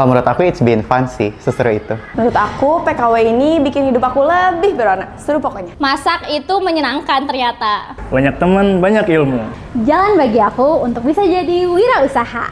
Kalau menurut aku it's been fun sih, seseru itu. Menurut aku, PKW ini bikin hidup aku lebih berwarna. Seru pokoknya. Masak itu menyenangkan ternyata. Banyak teman, banyak ilmu. Jalan bagi aku untuk bisa jadi wirausaha.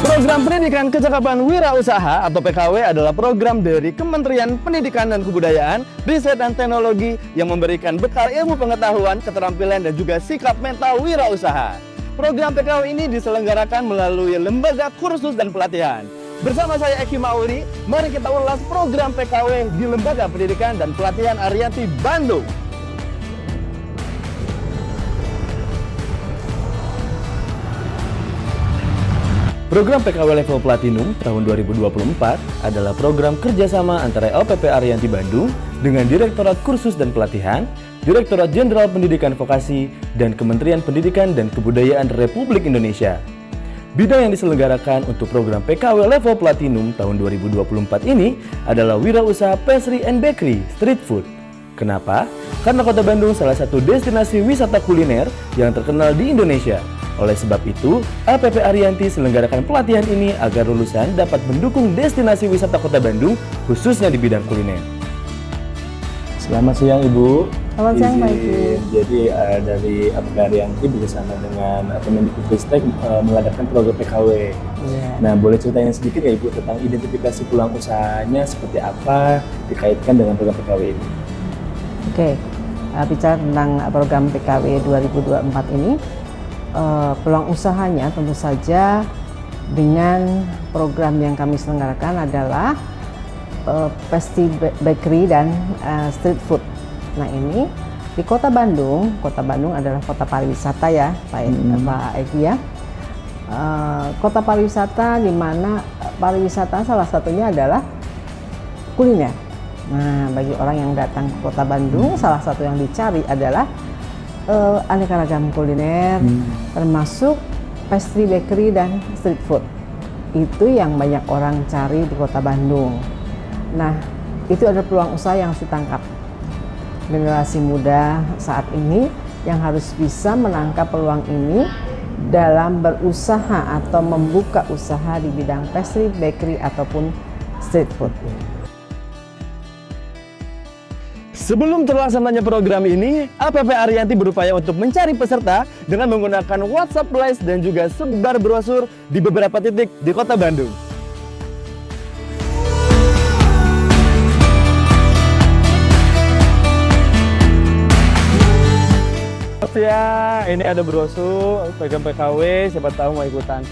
Program Pendidikan Kecakapan Wirausaha atau PKW adalah program dari Kementerian Pendidikan dan Kebudayaan, Riset dan Teknologi yang memberikan bekal ilmu pengetahuan, keterampilan, dan juga sikap mental wirausaha. Program PKW ini diselenggarakan melalui lembaga kursus dan pelatihan. Bersama saya Eki Mauli, mari kita ulas program PKW di Lembaga Pendidikan dan Pelatihan Arianti Bandung. Program PKW Level Platinum tahun 2024 adalah program kerjasama antara LPP Arianti Bandung dengan Direktorat Kursus dan Pelatihan, Direktorat Jenderal Pendidikan Vokasi, dan Kementerian Pendidikan dan Kebudayaan Republik Indonesia. Bidang yang diselenggarakan untuk program PKW Level Platinum tahun 2024 ini adalah wirausaha pastry and bakery street food. Kenapa? Karena Kota Bandung salah satu destinasi wisata kuliner yang terkenal di Indonesia. Oleh sebab itu, LPP Arianti selenggarakan pelatihan ini agar lulusan dapat mendukung destinasi wisata Kota Bandung, khususnya di bidang kuliner. Selamat siang Ibu. Selamat siang Pak Ibu. Jadi dari LPP Arianti bersama dengan Kemendikbudristek mengadakan program PKW. Nah, boleh ceritain sedikit ya Ibu tentang identifikasi peluang usahanya seperti apa dikaitkan dengan program PKW ini? Oke, bicara tentang program PKW 2024 ini, peluang usahanya tentu saja dengan program yang kami selenggarakan adalah pastry bakery dan street food. Nah ini di Kota Bandung adalah kota pariwisata ya Pak Egi ya. Kota pariwisata di mana pariwisata salah satunya adalah kuliner. Nah bagi orang yang datang ke Kota Bandung salah satu yang dicari adalah aneka ragam kuliner, termasuk pastry bakery dan street food. Itu yang banyak orang cari di Kota Bandung. Nah, itu adalah peluang usaha yang harus ditangkap. Generasi muda saat ini yang harus bisa menangkap peluang ini dalam berusaha atau membuka usaha di bidang pastry bakery ataupun street food. Sebelum terlaksananya program ini, LPP Arianti berupaya untuk mencari peserta dengan menggunakan WhatsApp Blast dan juga sebar brosur di beberapa titik di Kota Bandung. Ya, ini ada brosur program PKW, siapa tahu mau ikutan.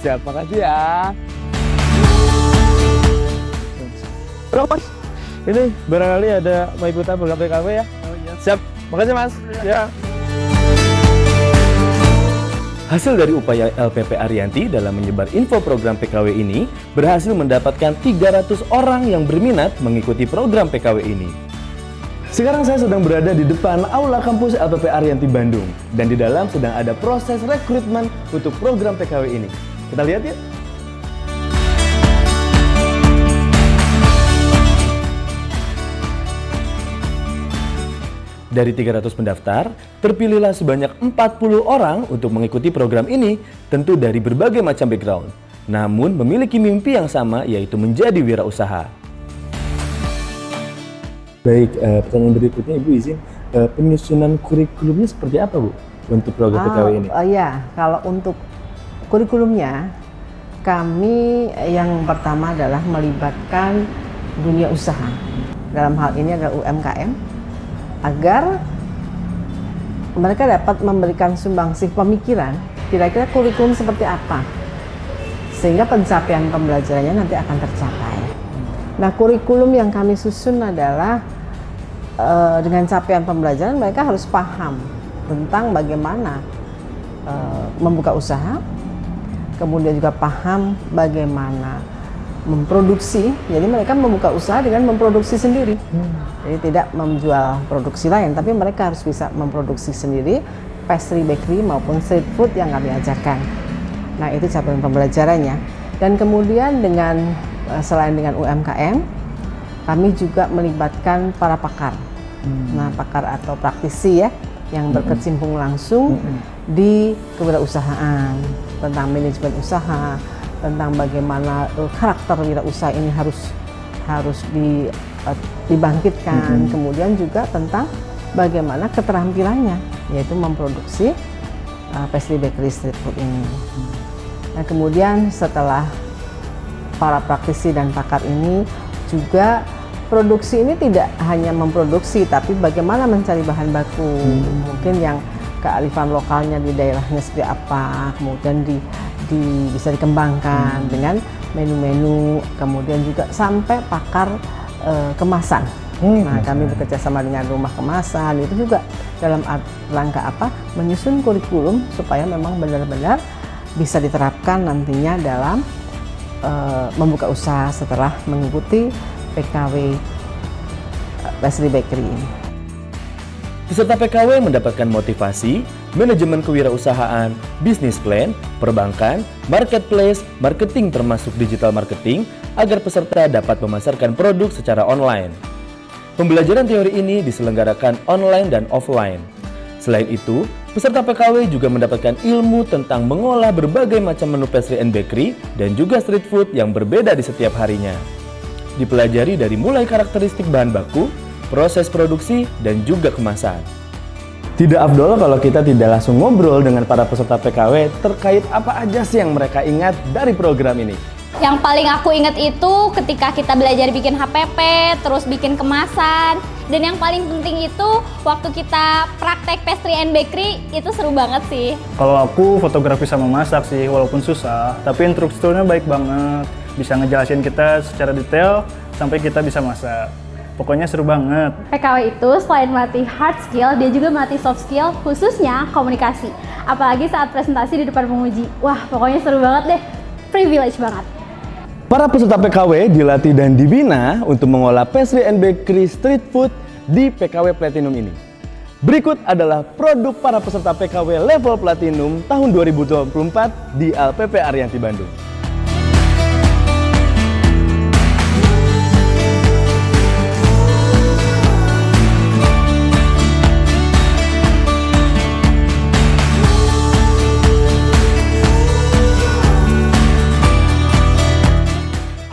Siap, makasih ya. Ini barangkali ada mau ikutan program PKW ya? Oh, iya. Siap, makasih Mas. Ya. Hasil dari upaya LPP Arianti dalam menyebar info program PKW ini berhasil mendapatkan 300 orang yang berminat mengikuti program PKW ini. Sekarang saya sedang berada di depan Aula Kampus LPP Arianti Bandung dan di dalam sedang ada proses rekrutmen untuk program PKW ini. Kita lihat yuk. Dari 300 pendaftar, terpilihlah sebanyak 40 orang untuk mengikuti program ini, tentu dari berbagai macam background. Namun memiliki mimpi yang sama, yaitu menjadi wirausaha. Baik, pertanyaan berikutnya Ibu izin, penyusunan kurikulumnya seperti apa Bu untuk program PKW ini? Ya, kalau untuk kurikulumnya, kami yang pertama adalah melibatkan dunia usaha. Dalam hal ini adalah UMKM, agar mereka dapat memberikan sumbangsih pemikiran kira-kira kurikulum seperti apa sehingga pencapaian pembelajarannya nanti akan tercapai. Nah, kurikulum yang kami susun adalah dengan capaian pembelajaran mereka harus paham tentang bagaimana membuka usaha, kemudian juga paham bagaimana memproduksi. Jadi mereka membuka usaha dengan memproduksi sendiri. Jadi tidak menjual produksi lain, tapi mereka harus bisa memproduksi sendiri pastry bakery maupun street food yang kami ajarkan. Nah, itu cabang pembelajarannya. Dan kemudian selain dengan UMKM, kami juga melibatkan para pakar. Nah, pakar atau praktisi ya, yang berkecimpung langsung di kewirausahaan, tentang manajemen usaha, tentang bagaimana karakter wirausaha ini harus dibangkitkan, kemudian juga tentang bagaimana keterampilannya, yaitu memproduksi pastry bakery street food ini. Nah, kemudian setelah para praktisi dan pakar ini juga produksi ini tidak hanya memproduksi, tapi bagaimana mencari bahan baku, mungkin yang kearifan lokalnya di daerahnya seperti apa, kemudian bisa dikembangkan dengan menu-menu, kemudian juga sampai pakar kemasan. Nah, kami bekerja sama dengan rumah kemasan, itu juga dalam rangka apa? Menyusun kurikulum supaya memang benar-benar bisa diterapkan nantinya dalam membuka usaha setelah mengikuti PKW Pastry Bakery ini. Peserta PKW mendapatkan motivasi, manajemen kewirausahaan, bisnis plan, perbankan, marketplace, marketing termasuk digital marketing, agar peserta dapat memasarkan produk secara online. Pembelajaran teori ini diselenggarakan online dan offline. Selain itu, peserta PKW juga mendapatkan ilmu tentang mengolah berbagai macam menu pastry and bakery dan juga street food yang berbeda di setiap harinya. Dipelajari dari mulai karakteristik bahan baku, proses produksi, dan juga kemasan. Tidak afdol kalau kita tidak langsung ngobrol dengan para peserta PKW terkait apa aja sih yang mereka ingat dari program ini. Yang paling aku ingat itu ketika kita belajar bikin HPP, terus bikin kemasan. Dan yang paling penting itu waktu kita praktek pastry and bakery, itu seru banget sih. Kalau aku fotografi sama masak sih, walaupun susah, tapi instrukturnya baik banget. Bisa ngejelasin kita secara detail sampai kita bisa masak. Pokoknya seru banget. PKW itu selain melatih hard skill, dia juga melatih soft skill, khususnya komunikasi. Apalagi saat presentasi di depan penguji. Wah, pokoknya seru banget deh. Privilege banget. Para peserta PKW dilatih dan dibina untuk mengolah pastry and bakery street food di PKW Platinum ini. Berikut adalah produk para peserta PKW level Platinum tahun 2024 di LPP Arianti Bandung.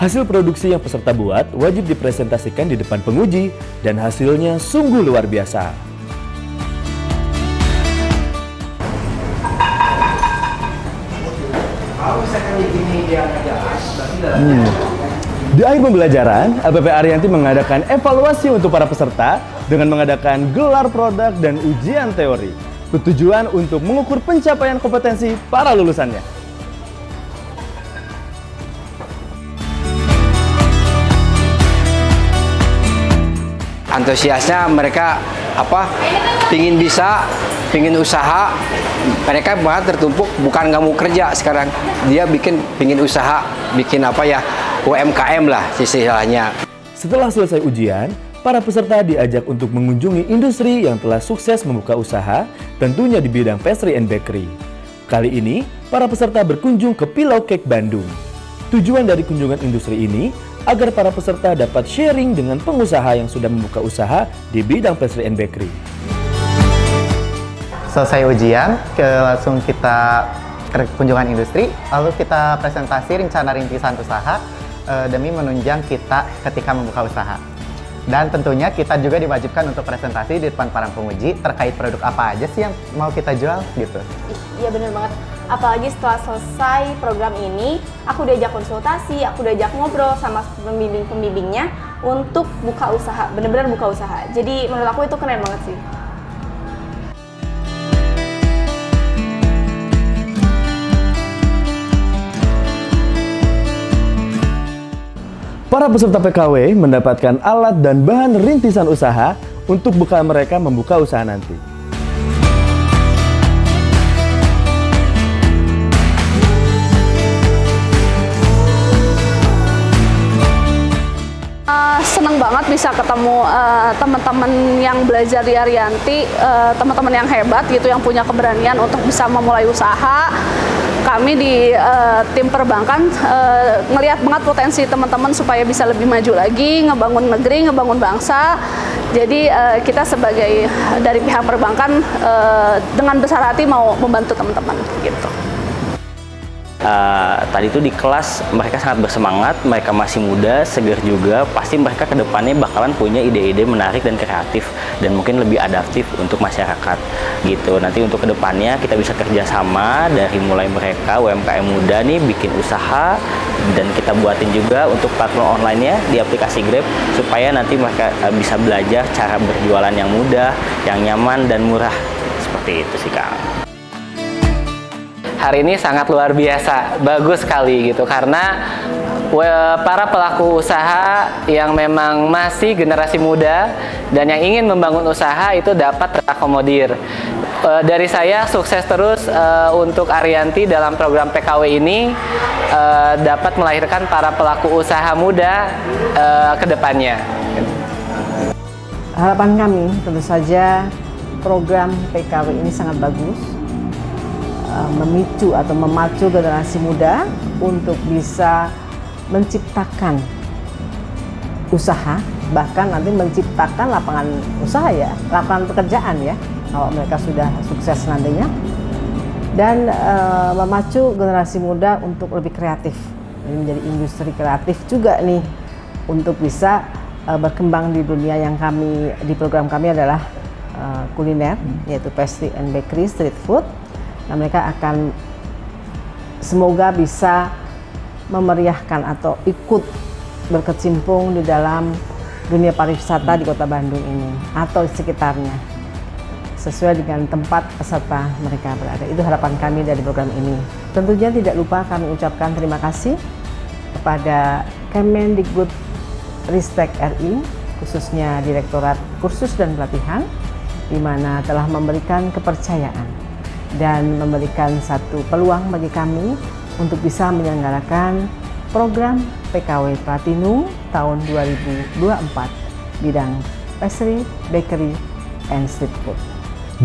Hasil produksi yang peserta buat wajib dipresentasikan di depan penguji dan hasilnya sungguh luar biasa. Di akhir pembelajaran, LPP Arianti mengadakan evaluasi untuk para peserta dengan mengadakan gelar produk dan ujian teori. Bertujuan untuk mengukur pencapaian kompetensi para lulusannya. Antusiasnya mereka pingin bisa, pingin usaha, mereka banget tertumpuk, bukan nggak mau kerja sekarang, dia pingin usaha, bikin UMKM lah istilahnya. Setelah selesai ujian, para peserta diajak untuk mengunjungi industri yang telah sukses membuka usaha, tentunya di bidang pastry and bakery. Kali ini, para peserta berkunjung ke Pilau Cake Bandung. Tujuan dari kunjungan industri ini agar para peserta dapat sharing dengan pengusaha yang sudah membuka usaha di bidang pastry and bakery. Selesai ujian, langsung kita ke kunjungan industri, lalu kita presentasi rencana rintisan usaha demi menunjang kita ketika membuka usaha. Dan tentunya kita juga diwajibkan untuk presentasi di depan para penguji terkait produk apa aja sih yang mau kita jual gitu. Iya bener banget. Apalagi setelah selesai program ini, aku diajak konsultasi, aku diajak ngobrol sama pembimbing-pembimbingnya untuk buka usaha, bener-bener buka usaha. Jadi menurut aku itu keren banget sih. Para peserta PKW mendapatkan alat dan bahan rintisan usaha untuk bekal mereka membuka usaha nanti. Senang banget bisa bisa ketemu teman-teman yang belajar di Arianti, teman-teman yang hebat gitu, yang punya keberanian untuk bisa memulai usaha. Kami di tim perbankan ngelihat banget potensi teman-teman supaya bisa lebih maju lagi, ngebangun negeri, ngebangun bangsa. Jadi kita sebagai dari pihak perbankan dengan besar hati mau membantu teman-teman gitu. Tadi itu di kelas mereka sangat bersemangat, mereka masih muda, segar juga, pasti mereka kedepannya bakalan punya ide-ide menarik dan kreatif dan mungkin lebih adaptif untuk masyarakat gitu. Nanti untuk kedepannya kita bisa kerjasama dari mulai mereka UMKM muda nih bikin usaha, dan kita buatin juga untuk platform online-nya di aplikasi Grab supaya nanti mereka bisa belajar cara berjualan yang mudah, yang nyaman dan murah, seperti itu sih Kang. Hari ini sangat luar biasa, bagus sekali gitu, karena para pelaku usaha yang memang masih generasi muda dan yang ingin membangun usaha itu dapat terakomodir. Dari saya sukses terus untuk Arianti dalam program PKW ini dapat melahirkan para pelaku usaha muda ke depannya. Harapan kami tentu saja program PKW ini sangat bagus, memicu atau memacu generasi muda untuk bisa menciptakan usaha, bahkan nanti menciptakan lapangan usaha ya, lapangan pekerjaan ya, kalau mereka sudah sukses nantinya, dan memacu generasi muda untuk lebih kreatif, menjadi industri kreatif juga nih, untuk bisa berkembang di dunia yang kami, di program kami adalah kuliner, yaitu pastry and bakery, street food. Nah, mereka akan semoga bisa memeriahkan atau ikut berkecimpung di dalam dunia pariwisata di Kota Bandung ini atau sekitarnya, sesuai dengan tempat peserta mereka berada. Itu harapan kami dari program ini. Tentunya tidak lupa kami ucapkan terima kasih kepada Kemendikbudristek RI, khususnya Direktorat Kursus dan Pelatihan, di mana telah memberikan kepercayaan dan memberikan satu peluang bagi kami untuk bisa menyelenggarakan program PKW Platinum tahun 2024 bidang pastry, bakery, and street food.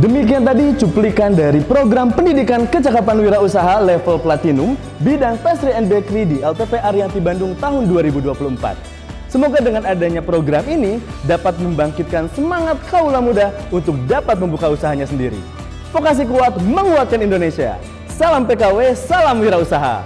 Demikian tadi cuplikan dari program pendidikan kecakapan wirausaha level Platinum bidang pastry and bakery di LPP Arianti Bandung tahun 2024. Semoga dengan adanya program ini dapat membangkitkan semangat kaula muda untuk dapat membuka usahanya sendiri. Vokasi kuat menguatkan Indonesia. Salam PKW, salam wirausaha.